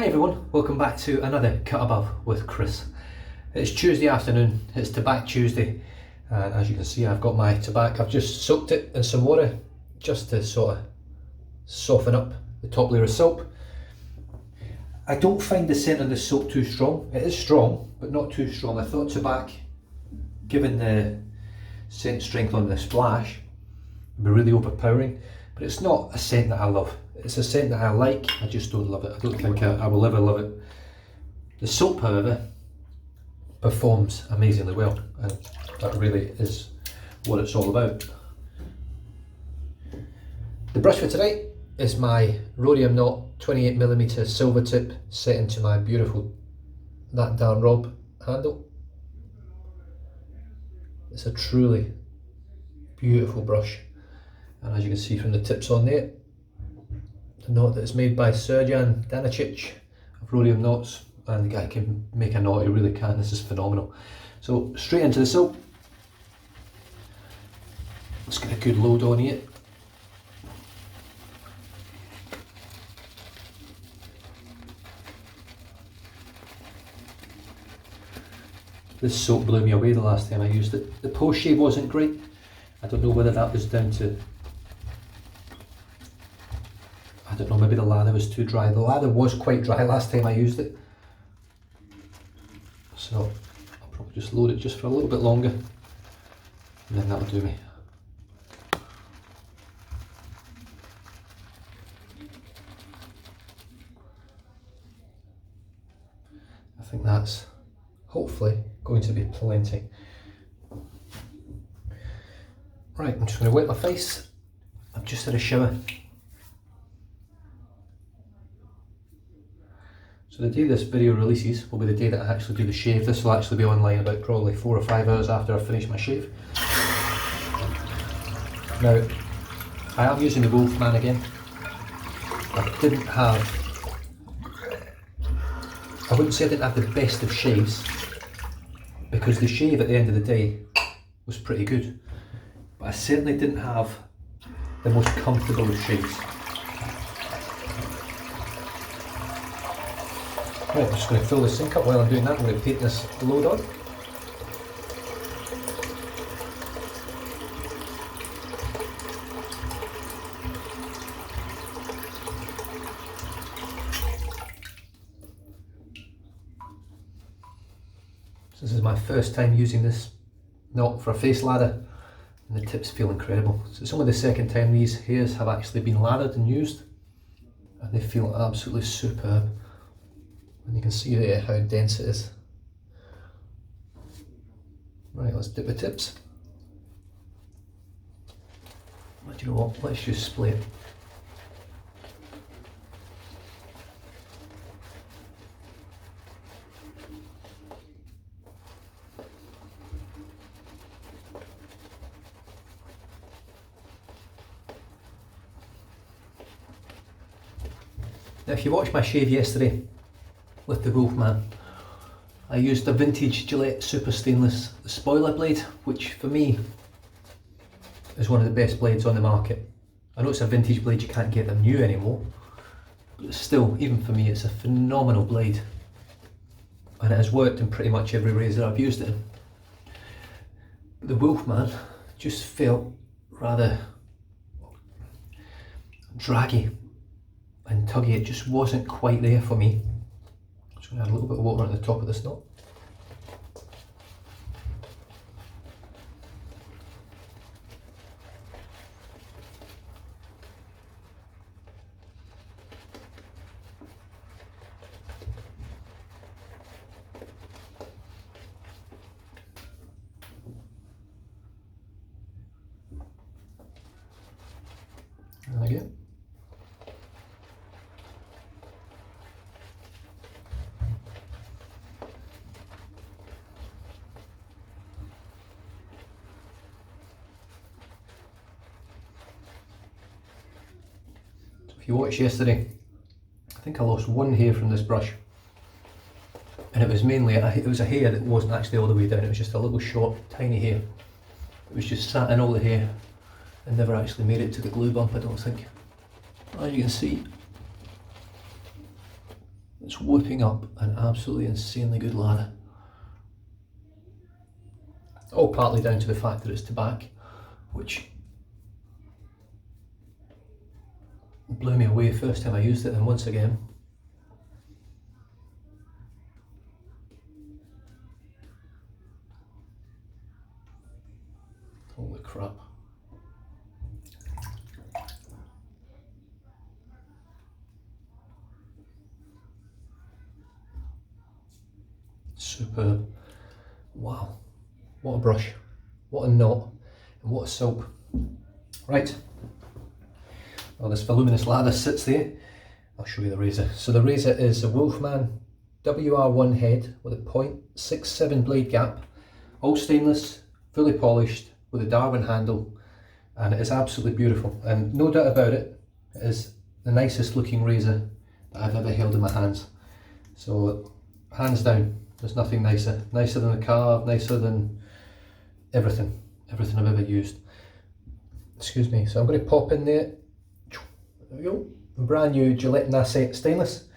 Hi everyone, welcome back to another Cut Above with Chris. It's Tuesday afternoon, it's Tabac Tuesday, and as you can see I've got my Tabac. I've just soaked it in some water just to sort of soften up the top layer of soap. I don't find the scent of the soap too strong. It is strong, but not too strong. I thought Tabac, given the scent strength on the splash, would be really overpowering, but it's not a scent that I love. It's a scent that I like, I just don't love it. I don't think I will ever love it. The soap, however, performs amazingly well, and that really is what it's all about. The brush for today is my Rhodium knot 28mm Silvertip set into my beautiful That Darn Rob handle. It's a truly beautiful brush, and as you can see from the tips on there, the knot that is made by Serjan Danicic of Rhodium knots, and the guy can make a knot, he really can. This is phenomenal. So straight into the soap. Let's get a good load on here. This soap blew me away the last time I used it. The post shave wasn't great. I don't know whether that was down to, I don't know, maybe the lather was too dry. The lather was quite dry last time I used it. So I'll probably just load it just for a little bit longer, and then that'll do me. I think that's hopefully going to be plenty. Right, I'm just going to wet my face. I've just had a shower. So the day this video releases will be the day that I actually do the shave. This will actually be online about probably 4 or 5 hours after I finish my shave. Now, I am using the Wolfman again. I wouldn't say I didn't have the best of shaves, because the shave at the end of the day was pretty good, but I certainly didn't have the most comfortable of shaves. Right, I'm just going to fill the sink up. While I'm doing that, I'm going to paint this load on. This is my first time using this knot for a face lather, and the tips feel incredible. So it's only the second time these hairs have actually been lathered and used, and they feel absolutely superb. And you can see there how dense it is. Right, let's dip the tips. But you know what, let's just split it. Now if you watched my shave yesterday with the Wolfman, I used a vintage Gillette Super Stainless spoiler blade, which for me is one of the best blades on the market. I know it's a vintage blade, you can't get them new anymore, but still, even for me, it's a phenomenal blade, and it has worked in pretty much every razor I've used it in. But the Wolfman just felt rather draggy and tuggy. It just wasn't quite there for me. I'm just going to add a little bit of water at the top of this knot. And again. If you watched yesterday, I think I lost one hair from this brush, and it was mainly a hair that wasn't actually all the way down. It was just a little short tiny hair. It was just sat in all the hair and never actually made it to the glue bump, I don't think. As you can see, It's whipping up an absolutely insanely good lather. All partly down to the fact that it's Tabac, which blew me away first time I used it, and once again holy crap. Superb. Wow, what a brush, what a knot, and what a soap. Right, well, this voluminous lather sits there. I'll show you the razor. So the razor is a Wolfman WR1 head with a .67 blade gap, all stainless, fully polished, with a Darwin handle, and it is absolutely beautiful, and no doubt about it, it is the nicest looking razor that I've ever held in my hands. So hands down, there's nothing nicer. Nicer than the carve, nicer than everything I've ever used. Excuse me. So I'm going to pop in there. There we go. Brand new Gillette Nasset stainless.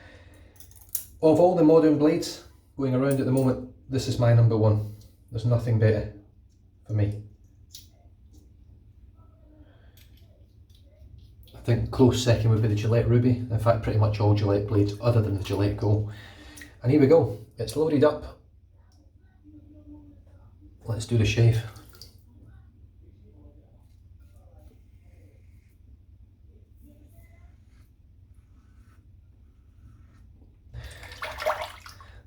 Of all the modern blades going around at the moment, this is my number one. There's nothing better for me. I think close second would be the Gillette Ruby. In fact, pretty much all Gillette blades other than the Gillette Go. And here we go. It's loaded up. Let's do the shave.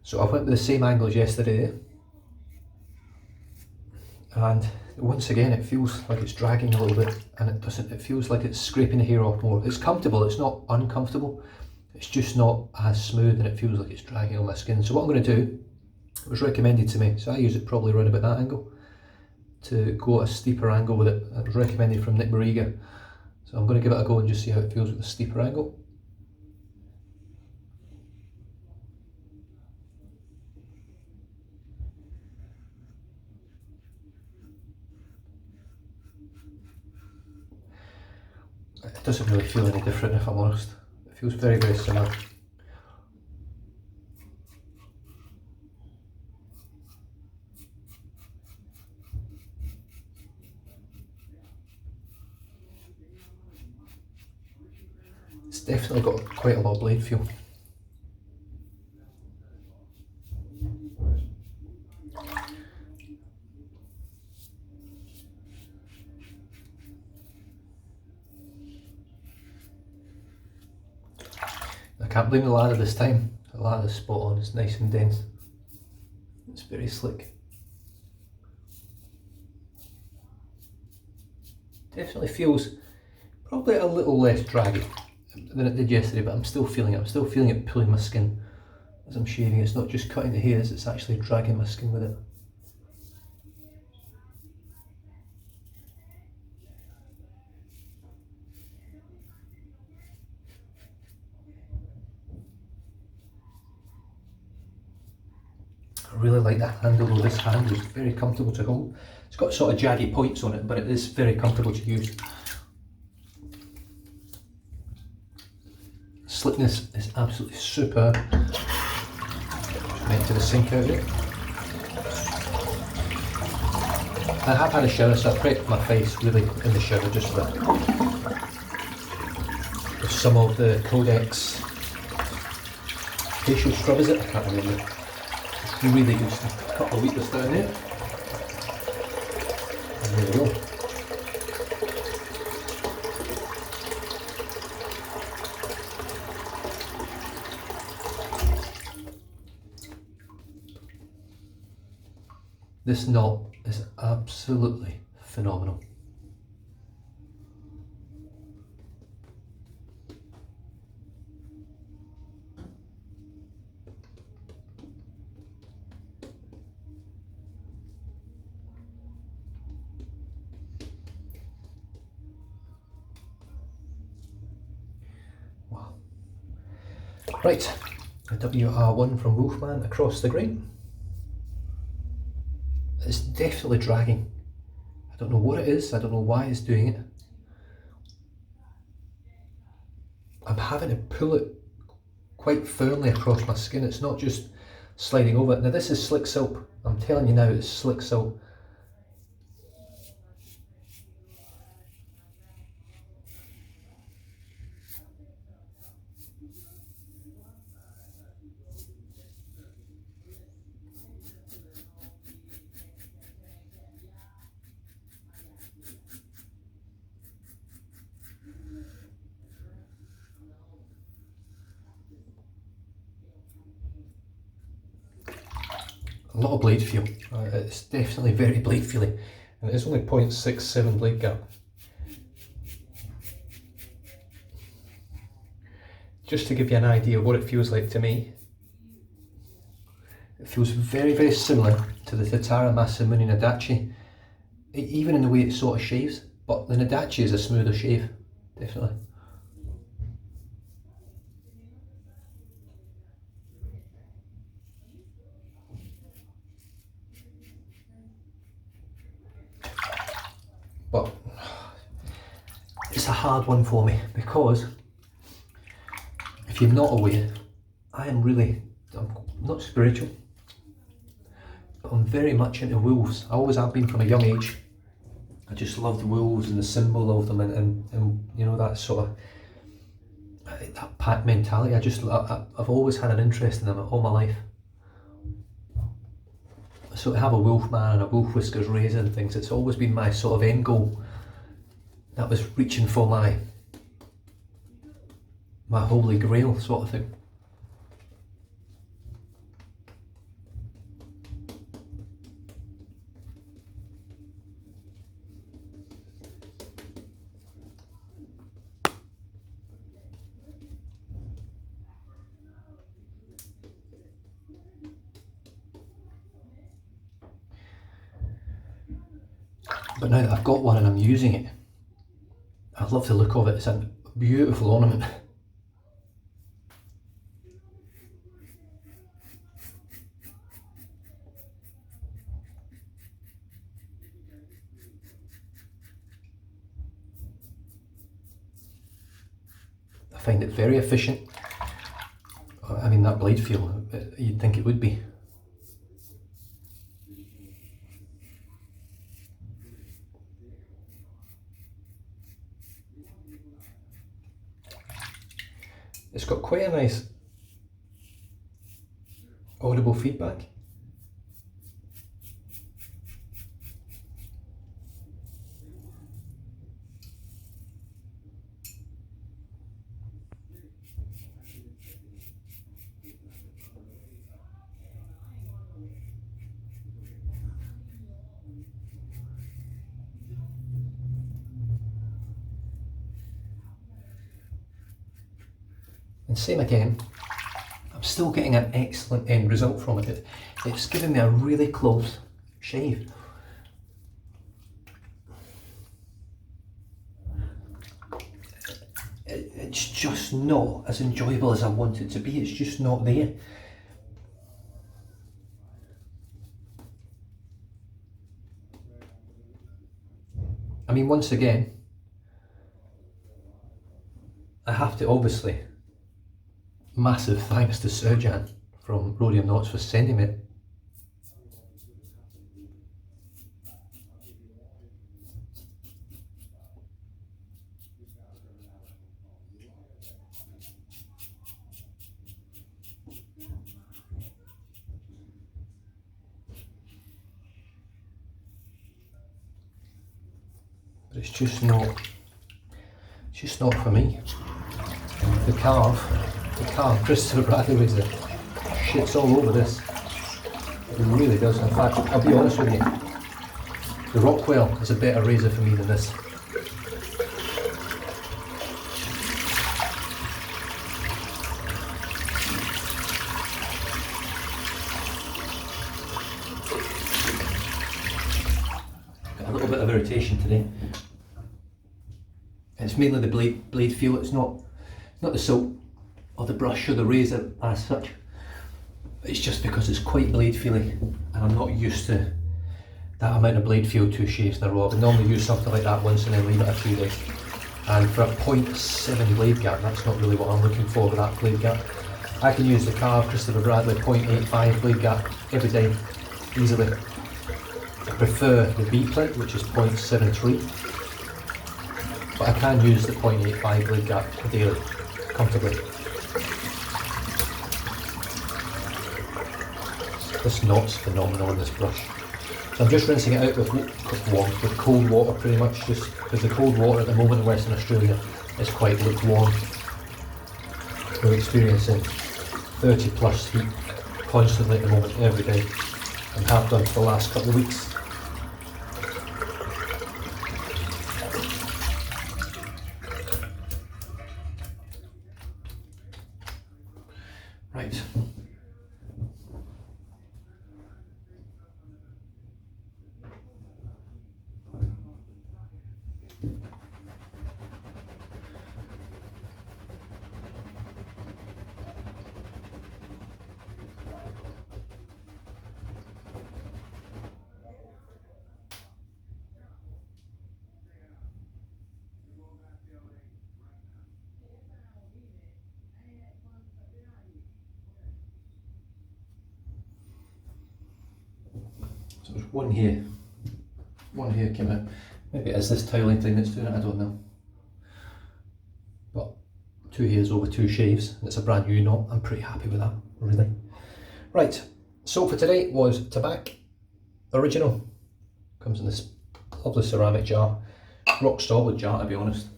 So I went with the same angle as yesterday, and once again it feels like it's dragging a little bit, and it doesn't, it feels like it's scraping the hair off more. It's comfortable, it's not uncomfortable, it's just not as smooth, and it feels like it's dragging on my skin. So what I'm going to do, it was recommended to me, so I use it probably around about that angle, to go at a steeper angle with it. It was recommended from Nick Barriga, so I'm going to give it a go and just see how it feels with a steeper angle. It doesn't really feel any different, if I'm honest. It feels very, very similar. It's definitely got quite a lot of blade feel. I can't blame the lather this time. The lather's spot on, it's nice and dense. It's very slick. Definitely feels probably a little less draggy than it did yesterday, but I'm still feeling it. I'm still feeling it pulling my skin as I'm shaving. It's not just cutting the hairs, it's actually dragging my skin with it. I really like the handle though. This handle is very comfortable to hold. It's got sort of jaggy points on it, but it is very comfortable to use. Slickness is absolutely superb. Just to the sink out here. I have had a shower, so I've prepped my face really in the shower just with some of the Codex facial scrub, is it? I can't remember. It's really good stuff. A couple of litres down there. And there we go. This knot is absolutely phenomenal. Wow. Right, a WR1 from Wolfman across the grain. It's definitely dragging. I don't know what it is, I don't know why it's doing it. I'm having to pull it quite firmly across my skin. It's not just sliding over. Now this is slick soap. I'm telling you now, it's slick soap. A lot of blade feel. It's definitely very blade feely, and it's only 0.67 blade gap. Just to give you an idea of what it feels like to me, it feels very, very similar to the Tatara Masamune Nadachi, even in the way it sort of shaves, but the Nadachi is a smoother shave, definitely. But it's a hard one for me, because if you're not aware, I'm not spiritual, but I'm very much into wolves. I always have been from a young age. I just love the wolves and the symbol of them, and you know, that sort of that pack mentality. I've always had an interest in them all my life. So to have a Wolfman and a wolf whiskers razor and things, it's always been my sort of end goal. That was reaching for my holy grail sort of thing. But now that I've got one and I'm using it, I love the look of it. It's a beautiful ornament. I find it very efficient. I mean, that blade feel, you'd think it would be. It's got quite a nice audible feedback. And same again, I'm still getting an excellent end result from it. It's giving me a really close shave. It's just not as enjoyable as I want it to be. It's just not there. I mean, once again, I have to obviously, massive thanks to Serjan from Rhodium Knots for sending it. But it's just not for me. The carve Christopher Bradley razor shits all over this. It really does. In fact, I'll be honest with you, the Rockwell is a better razor for me than this. Got a little bit of irritation today. It's mainly the blade feel. It's not the soap or the brush or the razor as such. It's just because it's quite blade feely, and I'm not used to that amount of blade feel to shaves in a row. I would normally use something like that once and then leave it a few days. And for a 0.7 blade gap, that's not really what I'm looking for with that blade gap. I can use the carved Christopher Bradley 0.85 blade gap every day, easily. I prefer the B plate, which is 0.73, but I can use the 0.85 blade gap daily, comfortably. This knot's phenomenal in this brush. So I'm just rinsing it out with cold water pretty much, just because the cold water at the moment in Western Australia is quite lukewarm. We're experiencing 30 plus heat constantly at the moment, every day, and have done for the last couple of weeks. Right. So there's one here came out. Maybe it is this tiling thing that's doing it, I don't know. But 2 hairs over 2 shaves, and it's a brand new knot. I'm pretty happy with that, really. Right, so for today was Tabac Original. Comes in this lovely ceramic jar. Rock solid jar, to be honest.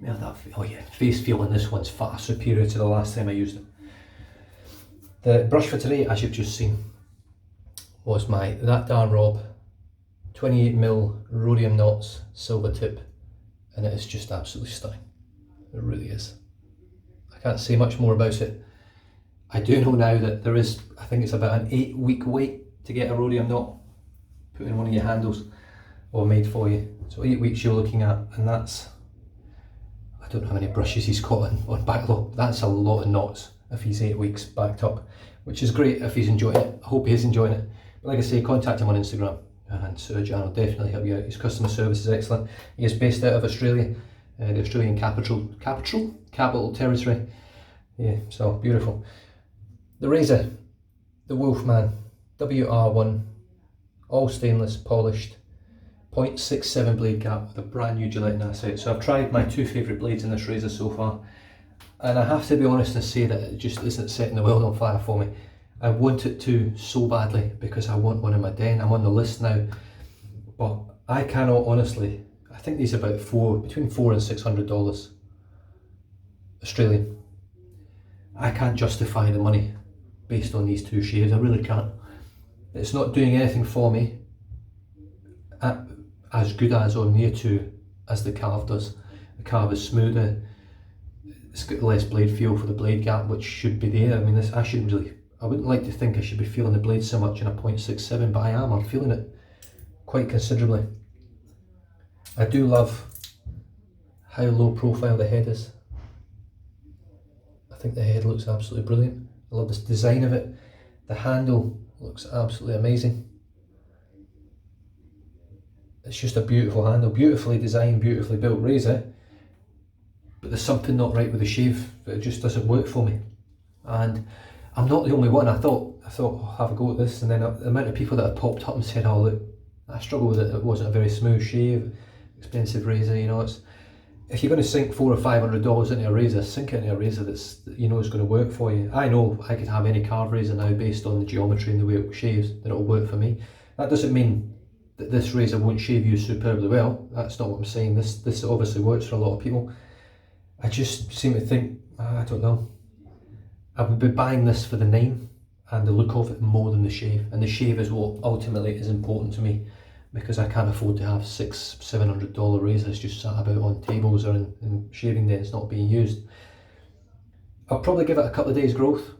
Yeah, oh yeah, face feel in this one's far superior to the last time I used it. The brush for today, as you've just seen, was my That Darn Rob 28mm Rhodium knots Silvertip, and it is just absolutely stunning. It really is. I can't say much more about it. I do know now that there is, I think it's about an 8-week wait to get a Rhodium knot put in one of your handles or made for you. So 8 weeks you're looking at, and that's, I don't know how many brushes he's got on backlog. That's a lot of knots if he's 8 weeks backed up, which is great if he's enjoying it. I hope he is enjoying it. But like I say, contact him on Instagram, and Sir Jan will definitely help you out. His customer service is excellent. He is based out of Australia, the Australian capital territory. Yeah, so beautiful. The razor, the Wolfman WR1, all stainless, polished, 0.67 blade gap with a brand new Gillette nacelle. So I've tried my 2 favourite blades in this razor so far, and I have to be honest and say that it just isn't setting the world on fire for me. I want it to so badly because I want one in my den. I'm on the list now, but I cannot honestly. I think these are about between $400 and $600 Australian. I can't justify the money based on these 2 shaves. I really can't. It's not doing anything for me as good as or near to as the carve does. The carve is smoother. It's got less blade feel for the blade gap, which should be there. I mean, I wouldn't like to think I should be feeling the blade so much in a 0.67, but I am. I'm feeling it quite considerably. I do love how low profile the head is. I think the head looks absolutely brilliant. I love this design of it. The handle looks absolutely amazing. It's just a beautiful handle, beautifully designed, beautifully built razor, but there's something not right with the shave. It just doesn't work for me. And I'm not the only one. I thought I'll have a go at this, and then the amount of people that have popped up and said, oh look, I struggle with it, it wasn't a very smooth shave, expensive razor, you know. It's, if you're going to sink $400 or $500 into a razor, sink it into a razor that you know is going to work for you. I know I could have any carved razor now based on the geometry and the way it shaves, that it'll work for me. That doesn't mean that this razor won't shave you superbly well. That's not what I'm saying. This obviously works for a lot of people. I just seem to think, I don't know, I would be buying this for the name and the look of it more than the shave, and the shave is what ultimately is important to me, because I can't afford to have $600-700 razors just sat about on tables or in shaving dens not being used. I'll probably give it a couple of days growth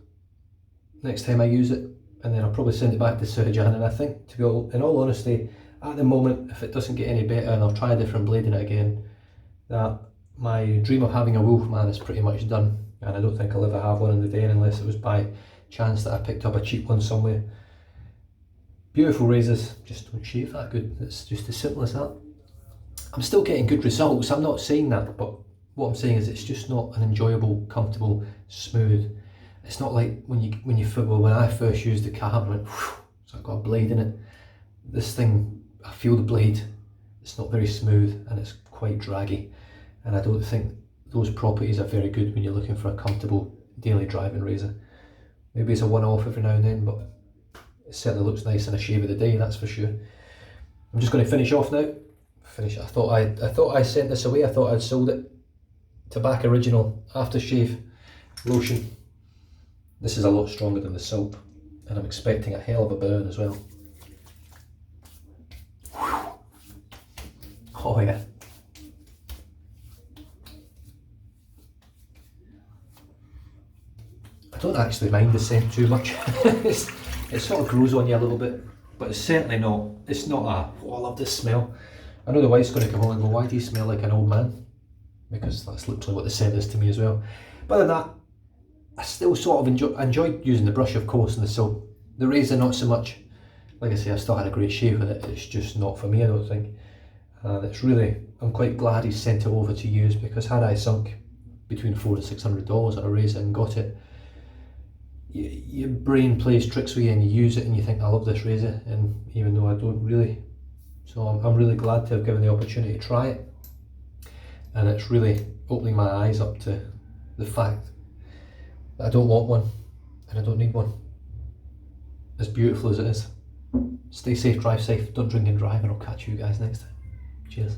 next time I use it, and then I'll probably send it back to Sir Jan. And I think, to be in all honesty, at the moment, if it doesn't get any better and I'll try a different blade in it again, that my dream of having a Wolfman is pretty much done, and I don't think I'll ever have one in the den unless it was by chance that I picked up a cheap one somewhere. Beautiful razors, just don't shave that good. It's just as simple as that. I'm still getting good results, I'm not saying that, but what I'm saying is it's just not an enjoyable, comfortable, smooth. It's not like when I first used the cab and went, whew, so I've got a blade in it. This thing, I feel the blade. It's not very smooth and it's quite draggy. And I don't think those properties are very good when you're looking for a comfortable daily driving razor. Maybe it's a one-off every now and then, but it certainly looks nice in a shave of the day, that's for sure. I'm just going to finish off now. I thought I sent this away. I thought I'd sold it. Tabac Original Aftershave Lotion. This is a lot stronger than the soap, and I'm expecting a hell of a burn as well. Oh yeah. I don't actually mind the scent too much. It sort of grows on you a little bit, but it's certainly not, it's not a, oh I love this smell. I know the wife's going to come home and go, why do you smell like an old man? Because that's literally what the scent is to me as well. But other than that, I still sort of enjoyed using the brush, of course, and the soap. The razor not so much. Like I say, I still had a great shave with it. It's just not for me, I don't think. And it's really, I'm quite glad he sent it over to use, because had I sunk between $400 to $600 on a razor and got it, your brain plays tricks with you and you use it and you think, I love this razor, and even though I don't really. So I'm really glad to have given the opportunity to try it, and it's really opening my eyes up to the fact that I don't want one and I don't need one. As beautiful as it is. Stay safe, drive safe, don't drink and drive, and I'll catch you guys next time. Cheers.